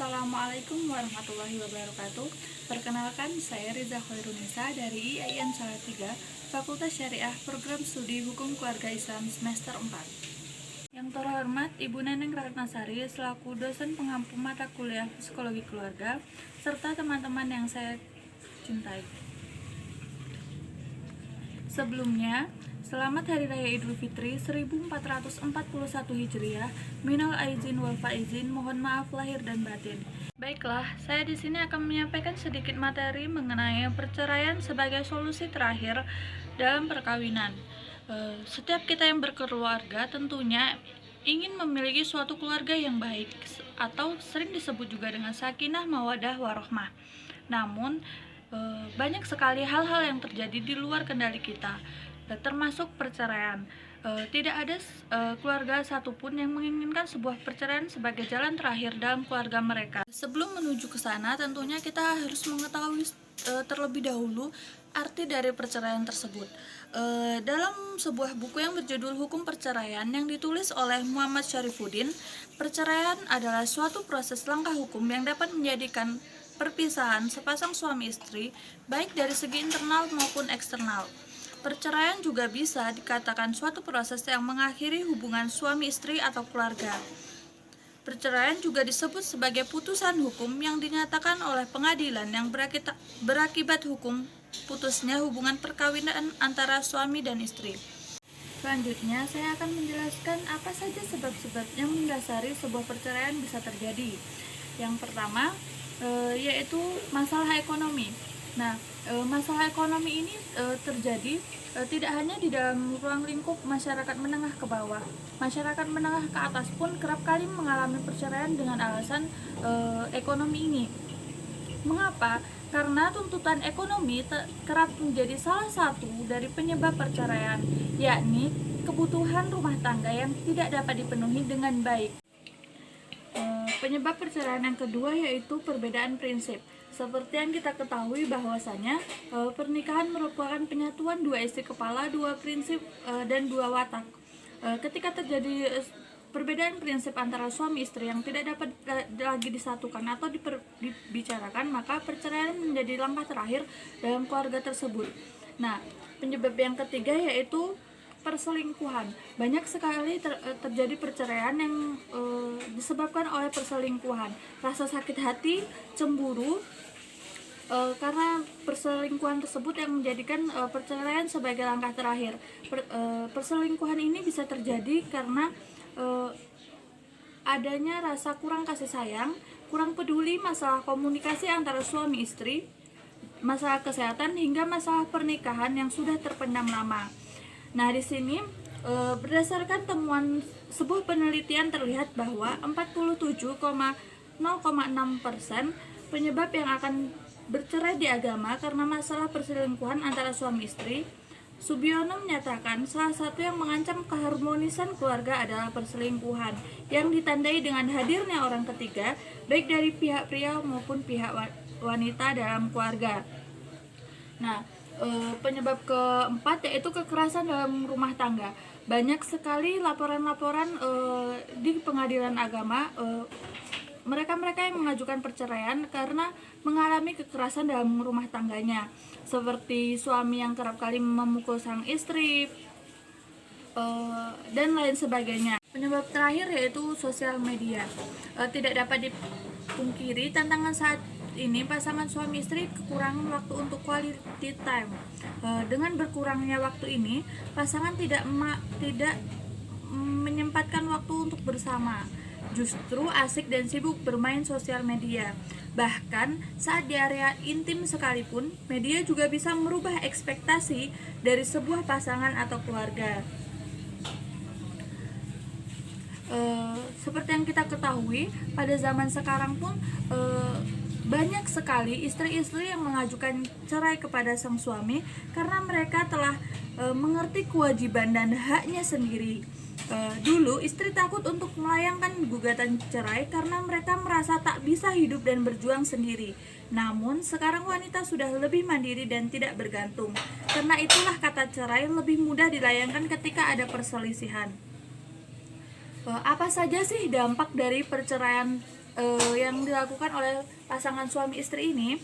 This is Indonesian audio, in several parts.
Assalamualaikum warahmatullahi wabarakatuh. Perkenalkan, saya Riza Khairunisa dari IAIN Salatiga, Fakultas Syariah Program Studi Hukum Keluarga Islam semester 4. Yang terhormat Ibu Neneng Ratnasari selaku dosen pengampu mata kuliah Psikologi Keluarga, serta teman-teman yang saya cintai. Sebelumnya, selamat Hari Raya Idul Fitri 1441 Hijriah. Minal aizin wal faizin, mohon maaf lahir dan batin. Baiklah, saya di sini akan menyampaikan sedikit materi mengenai perceraian sebagai solusi terakhir dalam perkawinan. Setiap kita yang berkeluarga tentunya ingin memiliki suatu keluarga yang baik, atau sering disebut juga dengan sakinah, mawadah, warohmah. Namun banyak sekali hal-hal yang terjadi di luar kendali kita, termasuk perceraian. Tidak ada keluarga satupun yang menginginkan sebuah perceraian sebagai jalan terakhir dalam keluarga mereka. Sebelum menuju ke sana, tentunya kita harus mengetahui terlebih dahulu arti dari perceraian tersebut. Dalam sebuah buku yang berjudul Hukum Perceraian yang ditulis oleh Muhammad Syarifuddin, perceraian adalah suatu proses langkah hukum yang dapat menjadikan perpisahan sepasang suami istri, baik dari segi internal maupun eksternal. Perceraian juga bisa dikatakan suatu proses yang mengakhiri hubungan suami istri atau keluarga. Perceraian juga disebut sebagai putusan hukum yang dinyatakan oleh pengadilan yang berakibat hukum putusnya hubungan perkawinan antara suami dan istri. Selanjutnya, saya akan menjelaskan apa saja sebab-sebab yang mendasari sebuah perceraian bisa terjadi. Yang pertama, yaitu masalah ekonomi. Nah, masalah ekonomi ini terjadi tidak hanya di dalam ruang lingkup masyarakat menengah ke bawah. Masyarakat menengah ke atas pun kerap kali mengalami perceraian dengan alasan ekonomi ini. Mengapa? Karena tuntutan ekonomi kerap menjadi salah satu dari penyebab perceraian, yakni kebutuhan rumah tangga yang tidak dapat dipenuhi dengan baik. Penyebab perceraian yang kedua yaitu perbedaan prinsip. Seperti yang kita ketahui bahwasanya pernikahan merupakan penyatuan dua isi kepala, dua prinsip dan dua watak. Ketika terjadi perbedaan prinsip antara suami istri yang tidak dapat lagi disatukan atau dibicarakan, maka perceraian menjadi langkah terakhir dalam keluarga tersebut. Nah, penyebab yang ketiga yaitu perselingkuhan. Banyak sekali terjadi perceraian yang disebabkan oleh perselingkuhan. Rasa sakit hati, cemburu, karena perselingkuhan tersebut yang menjadikan perceraian sebagai langkah terakhir. Perselingkuhan ini bisa terjadi karena adanya rasa kurang kasih sayang, kurang peduli masalah komunikasi antara suami istri, masalah kesehatan, hingga masalah pernikahan yang sudah terpendam lama. Nah, di sini berdasarkan temuan sebuah penelitian terlihat bahwa 47,0,6% penyebab yang akan bercerai di agama karena masalah perselingkuhan antara suami istri. Subiono menyatakan salah satu yang mengancam keharmonisan keluarga adalah perselingkuhan yang ditandai dengan hadirnya orang ketiga, baik dari pihak pria maupun pihak wanita dalam keluarga. Nah, penyebab keempat yaitu kekerasan dalam rumah tangga. Banyak sekali laporan-laporan di pengadilan agama, mereka-mereka yang mengajukan perceraian karena mengalami kekerasan dalam rumah tangganya, seperti suami yang kerap kali memukul sang istri dan lain sebagainya. Penyebab terakhir yaitu sosial media. Tidak dapat dipungkiri tantangan saat ini pasangan suami istri kekurangan waktu untuk quality time. Dengan berkurangnya waktu ini, pasangan tidak menyempatkan waktu untuk bersama, justru asik dan sibuk bermain sosial media. Bahkan saat di area intim sekalipun, media juga bisa merubah ekspektasi dari sebuah pasangan atau keluarga. Seperti yang kita ketahui, pada zaman sekarang pun banyak sekali istri-istri yang mengajukan cerai kepada sang suami karena mereka telah mengerti kewajiban dan haknya sendiri. Dulu istri takut untuk melayangkan gugatan cerai karena mereka merasa tak bisa hidup dan berjuang sendiri. Namun sekarang wanita sudah lebih mandiri dan tidak bergantung. Karena itulah kata cerai lebih mudah dilayangkan ketika ada perselisihan. Apa saja sih dampak dari perceraian yang dilakukan oleh pasangan suami istri ini.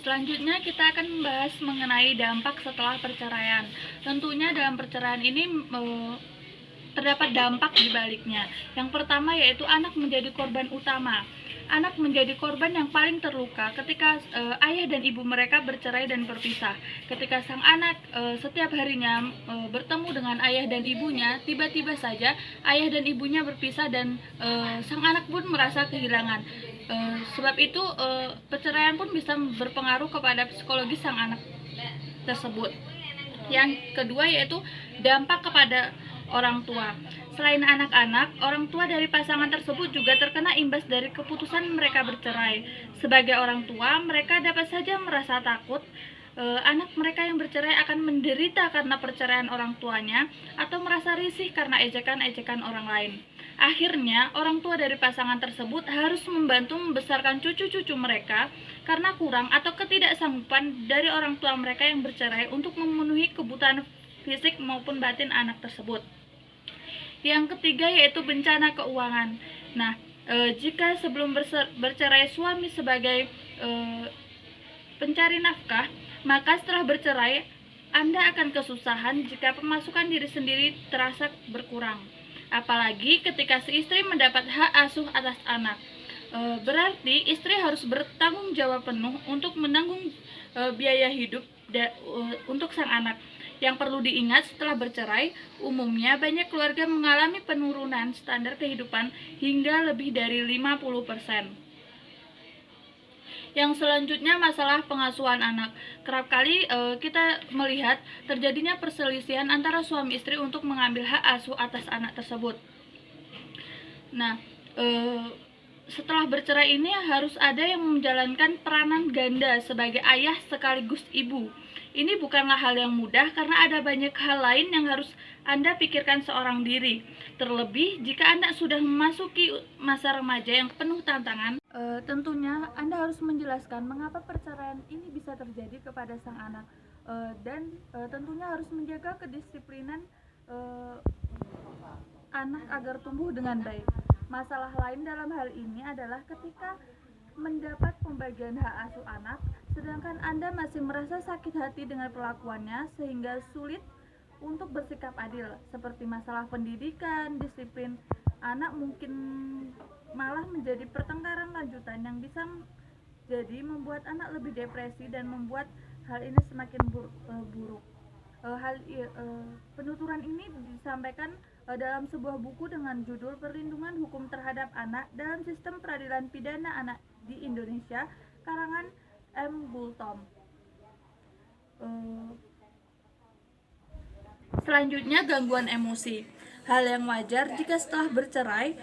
Selanjutnya kita akan membahas mengenai dampak setelah perceraian. Tentunya dalam perceraian ini terdapat dampak di baliknya. Yang pertama yaitu anak menjadi korban utama. Anak menjadi korban yang paling terluka ketika ayah dan ibu mereka bercerai dan berpisah. Ketika sang anak setiap harinya bertemu dengan ayah dan ibunya, tiba-tiba saja ayah dan ibunya berpisah dan sang anak pun merasa kehilangan. Sebab itu perceraian pun bisa berpengaruh kepada psikologis sang anak tersebut. Yang kedua yaitu dampak kepada orang tua. Selain anak-anak, orang tua dari pasangan tersebut juga terkena imbas dari keputusan mereka bercerai. Sebagai orang tua, mereka dapat saja merasa takut anak mereka yang bercerai akan menderita karena perceraian orang tuanya, atau merasa risih karena ejekan-ejekan orang lain. Akhirnya, orang tua dari pasangan tersebut harus membantu membesarkan cucu-cucu mereka karena kurang atau ketidaksanggupan dari orang tua mereka yang bercerai untuk memenuhi kebutuhan fisik maupun batin anak tersebut. Yang ketiga yaitu bencana keuangan. Nah, jika sebelum bercerai suami sebagai pencari nafkah, maka setelah bercerai Anda akan kesusahan jika pemasukan diri sendiri terasa berkurang. Apalagi ketika si istri mendapat hak asuh atas anak. Berarti istri harus bertanggung jawab penuh untuk menanggung biaya hidup untuk sang anak. Yang perlu diingat setelah bercerai, umumnya banyak keluarga mengalami penurunan standar kehidupan hingga lebih dari 50%. Yang selanjutnya masalah pengasuhan anak. Kerap kali kita melihat terjadinya perselisihan antara suami istri untuk mengambil hak asuh atas anak tersebut. Nah, setelah bercerai ini harus ada yang menjalankan peranan ganda sebagai ayah sekaligus ibu. Ini bukanlah hal yang mudah karena ada banyak hal lain yang harus Anda pikirkan seorang diri. Terlebih jika Anda sudah memasuki masa remaja yang penuh tantangan, tentunya Anda harus menjelaskan mengapa perceraian ini bisa terjadi kepada sang anak, dan tentunya harus menjaga kedisiplinan anak agar tumbuh dengan baik. Masalah lain dalam hal ini adalah ketika mendapat pembagian hak asuh anak, sedangkan Anda masih merasa sakit hati dengan perlakuannya sehingga sulit untuk bersikap adil, seperti masalah pendidikan, disiplin anak mungkin malah menjadi pertengkaran lanjutan yang bisa jadi membuat anak lebih depresi dan membuat hal ini semakin buruk. Penuturan ini disampaikan dalam sebuah buku dengan judul Perlindungan Hukum Terhadap Anak dalam Sistem Peradilan Pidana Anak di Indonesia, karangan M. Bultom. Selanjutnya, gangguan emosi. Hal yang wajar jika setelah bercerai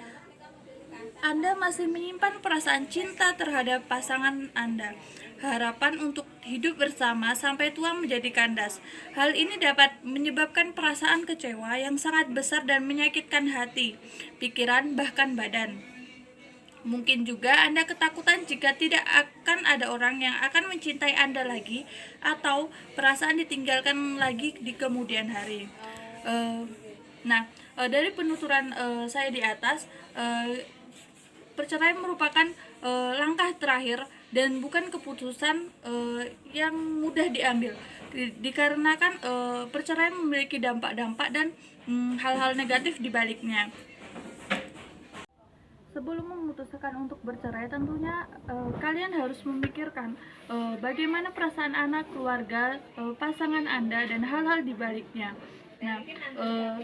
Anda masih menyimpan perasaan cinta terhadap pasangan Anda, harapan untuk hidup bersama sampai tua menjadi kandas. Hal ini dapat menyebabkan perasaan kecewa yang sangat besar dan menyakitkan hati, pikiran, bahkan badan. Mungkin juga Anda ketakutan jika tidak akan ada orang yang akan mencintai Anda lagi, atau perasaan ditinggalkan lagi di kemudian hari. Dari penuturan saya di atas, perceraian merupakan langkah terakhir dan bukan keputusan yang mudah diambil, dikarenakan perceraian memiliki dampak-dampak dan hal-hal negatif di baliknya. Sebelum memutuskan untuk bercerai, tentunya kalian harus memikirkan bagaimana perasaan anak, keluarga, pasangan Anda, dan hal-hal di baliknya. Nah,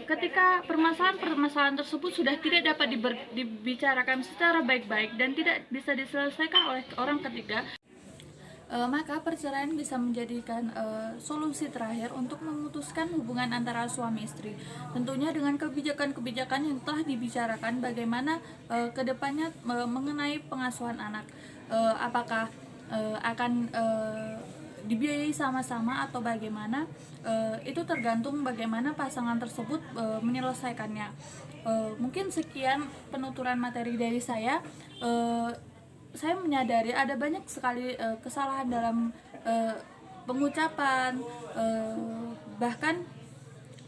ketika permasalahan tersebut sudah tidak dapat dibicarakan secara baik-baik dan tidak bisa diselesaikan oleh orang ketiga, maka perceraian bisa menjadikan solusi terakhir untuk memutuskan hubungan antara suami istri. Tentunya dengan kebijakan-kebijakan yang telah dibicarakan bagaimana kedepannya mengenai pengasuhan anak, apakah akan dibiayai sama-sama atau bagaimana, itu tergantung bagaimana pasangan tersebut menyelesaikannya. Mungkin sekian penuturan materi dari saya. Saya menyadari ada banyak sekali kesalahan dalam pengucapan, bahkan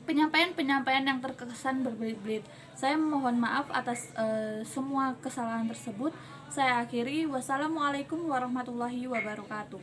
penyampaian yang terkesan berbelit-belit. Saya mohon maaf atas semua kesalahan tersebut. Saya akhiri. Wassalamualaikum warahmatullahi wabarakatuh.